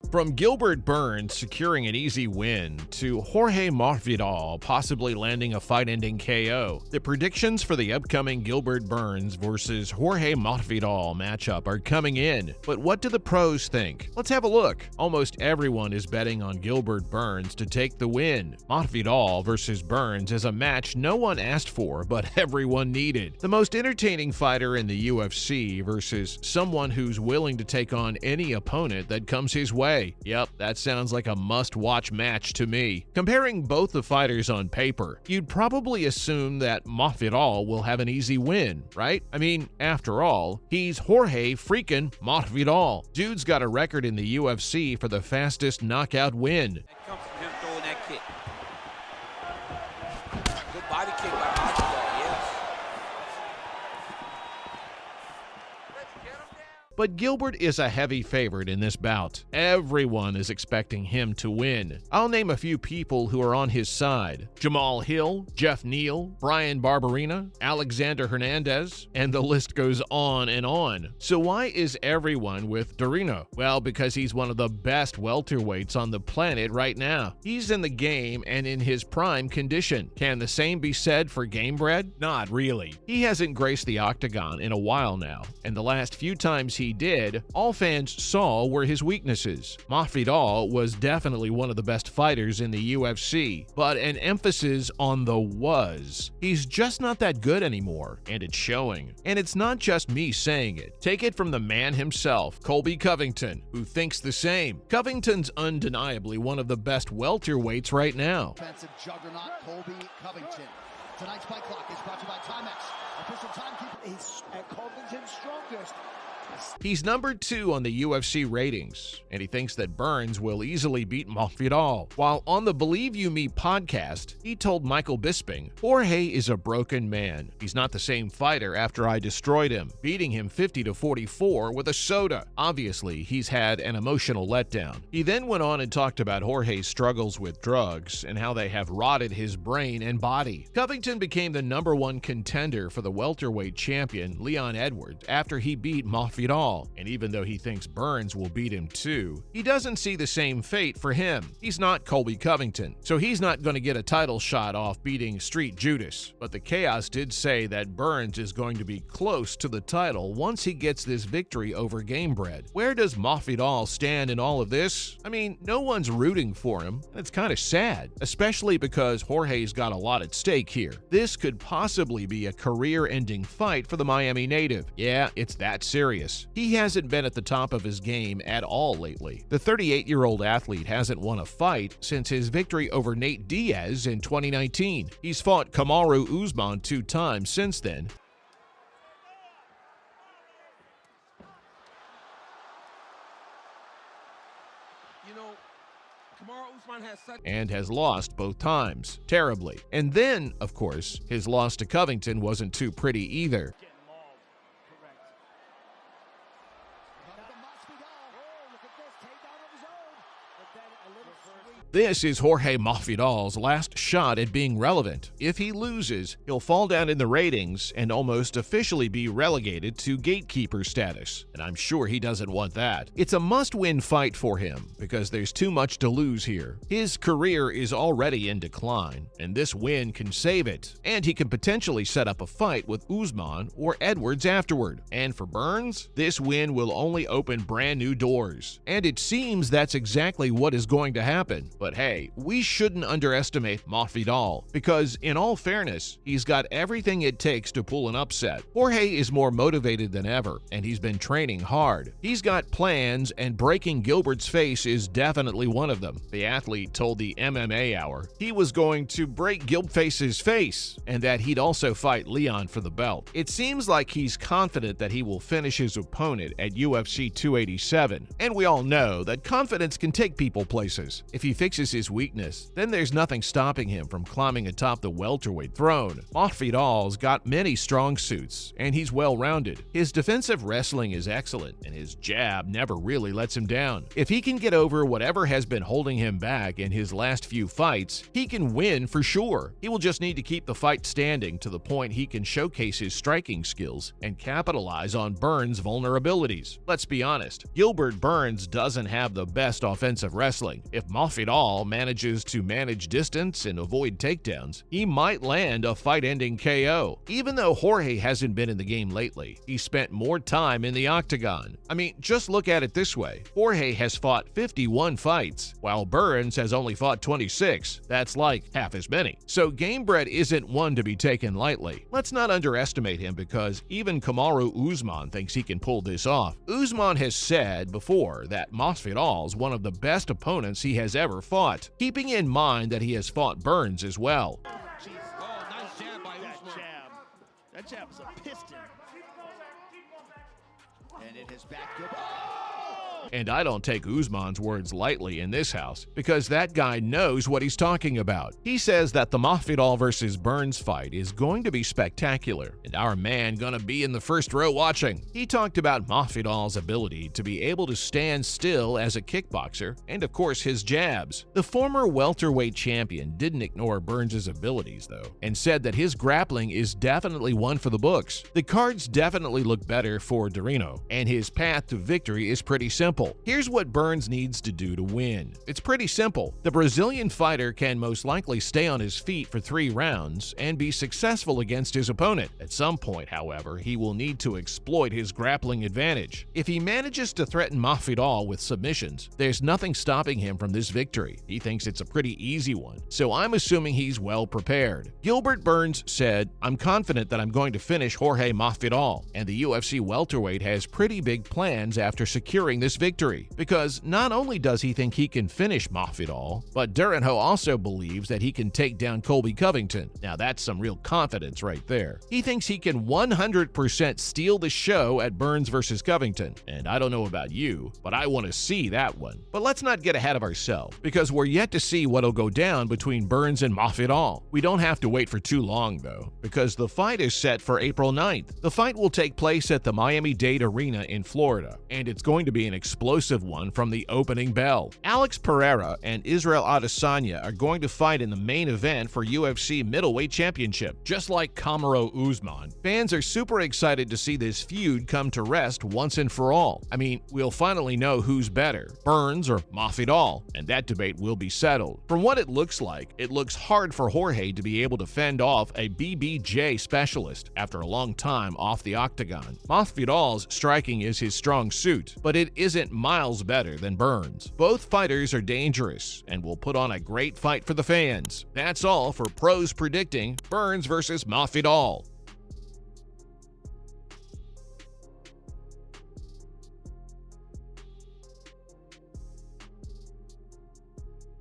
From Gilbert Burns securing an easy win to Jorge Masvidal possibly landing a fight-ending KO, the predictions for the upcoming Gilbert Burns versus Jorge Masvidal matchup are coming in. But what do the pros think? Let's have a look. Almost everyone is betting on Gilbert Burns to take the win. Masvidal versus Burns is a match no one asked for, but everyone needed. The most entertaining fighter in the UFC versus someone who's willing to take on any opponent that comes his way. Yep, that sounds like a must-watch match to me. Comparing both the fighters on paper, you'd probably assume that Masvidal will have an easy win, right? I mean, after all, he's Jorge freaking Masvidal. Dude's got a record in the UFC for the fastest knockout win. That comes from him throwing that kick. Good body kick by Masvidal, yes. But Gilbert is a heavy favorite in this bout. Everyone is expecting him to win. I'll name a few people who are on his side: Jamal Hill, Jeff Neal, Brian Barberena, Alexander Hernandez, and the list goes on and on. So why is everyone with Durinho? Well, because he's one of the best welterweights on the planet right now. He's in the game and in his prime condition. Can the same be said for Gamebred? Not really. He hasn't graced the octagon in a while now, and the last few times he did, all fans saw were his weaknesses. Masvidal was definitely one of the best fighters in the UFC, but an emphasis on the was. He's just not that good anymore, and it's showing. And it's not just me saying it. Take it from the man himself, Colby Covington, who thinks the same. Covington's undeniably one of the best welterweights right now. Defensive juggernaut Colby Covington. Tonight's fight clock is brought to you by Timex. Official timekeeper is at Covington's strongest. He's number 2 on the UFC ratings, and he thinks that Burns will easily beat Masvidal. While on the Believe You Me podcast, he told Michael Bisping, "Jorge is a broken man. He's not the same fighter after I destroyed him, beating him 50-44 with a soda." Obviously, he's had an emotional letdown. He then went on and talked about Jorge's struggles with drugs and how they have rotted his brain and body. Covington became the number 1 contender for the welterweight champion, Leon Edwards, after he beat Masvidal. And even though he thinks Burns will beat him too, he doesn't see the same fate for him. He's not Colby Covington, so he's not going to get a title shot off beating Street Judas. But the Chaos did say that Burns is going to be close to the title once he gets this victory over Gamebred. Where does Masvidal stand in all of this? I mean, no one's rooting for him, and it's kind of sad, especially because Jorge's got a lot at stake here. This could possibly be a career-ending fight for the Miami native. Yeah, it's that serious. He hasn't been at the top of his game at all lately. The 38-year-old athlete hasn't won a fight since his victory over Nate Diaz in 2019. He's fought Kamaru Usman 2 times since then. You know, Kamaru Usman and has lost both times, terribly. And then, of course, his loss to Covington wasn't too pretty either. This is Jorge Masvidal's last shot at being relevant. If he loses, he'll fall down in the ratings and almost officially be relegated to gatekeeper status. And I'm sure he doesn't want that. It's a must-win fight for him because there's too much to lose here. His career is already in decline, and this win can save it. And he can potentially set up a fight with Usman or Edwards afterward. And for Burns, this win will only open brand new doors. And it seems that's exactly what is going to happen. But hey, we shouldn't underestimate Masvidal, because in all fairness, he's got everything it takes to pull an upset. Jorge is more motivated than ever, and he's been training hard. He's got plans, and breaking Gilbert's face is definitely one of them. The athlete told the MMA Hour he was going to break Gilbert's face, and that he'd also fight Leon for the belt. It seems like he's confident that he will finish his opponent at UFC 287, and we all know that confidence can take people people places. If he fixes his weakness, then there's nothing stopping him from climbing atop the welterweight throne. Masvidal's got many strong suits, and he's well-rounded. His defensive wrestling is excellent, and his jab never really lets him down. If he can get over whatever has been holding him back in his last few fights, he can win for sure. He will just need to keep the fight standing to the point he can showcase his striking skills and capitalize on Burns' vulnerabilities. Let's be honest, Gilbert Burns doesn't have the best offensive wrestling. If Masvidal manages to manage distance and avoid takedowns, he might land a fight-ending KO. Even though Jorge hasn't been in the game lately, he spent more time in the octagon. I mean, just look at it this way. Jorge has fought 51 fights, while Burns has only fought 26. That's like half as many. So Gamebred isn't one to be taken lightly. Let's not underestimate him because even Kamaru Usman thinks he can pull this off. Usman has said before that Masvidal's one of the best opponents he has ever fought, keeping in mind that he has fought Burns as well. Oh, nice jab by Usman. That jab was a piston. And it has backed Gilbert. And I don't take Usman's words lightly in this house, because that guy knows what he's talking about. He says that the Masvidal versus Burns fight is going to be spectacular, and our man gonna be in the first row watching. He talked about Masvidal's ability to be able to stand still as a kickboxer, and of course his jabs. The former welterweight champion didn't ignore Burns' abilities though, and said that his grappling is definitely one for the books. The cards definitely look better for Dorino, and his path to victory is pretty simple. Here's what Burns needs to do to win. It's pretty simple. The Brazilian fighter can most likely stay on his feet for 3 rounds and be successful against his opponent. At some point, however, he will need to exploit his grappling advantage. If he manages to threaten Masvidal with submissions, there's nothing stopping him from this victory. He thinks it's a pretty easy one, so I'm assuming he's well prepared. Gilbert Burns said, "I'm confident that I'm going to finish Jorge Masvidal," and the UFC welterweight has pretty big plans after securing this victory, because not only does he think he can finish Masvidal, but Durinho also believes that he can take down Colby Covington. Now that's some real confidence right there. He thinks he can 100% steal the show at Burns versus Covington, and I don't know about you, but I want to see that one. But let's not get ahead of ourselves, because we're yet to see what'll go down between Burns and Masvidal. We don't have to wait for too long though, because the fight is set for April 9th. The fight will take place at the Miami-Dade Arena in Florida, and it's going to be an explosive one from the opening bell. Alex Pereira and Israel Adesanya are going to fight in the main event for UFC Middleweight Championship. Just like Kamaru Usman, fans are super excited to see this feud come to rest once and for all. I mean, we'll finally know who's better, Burns or Masvidal, and that debate will be settled. From what it looks like, it looks hard for Jorge to be able to fend off a BBJ specialist after a long time off the octagon. Masvidal's striking is his strong suit, but it isn't miles better than Burns. Both fighters are dangerous and will put on a great fight for the fans. That's all for pros predicting Burns versus Masvidal.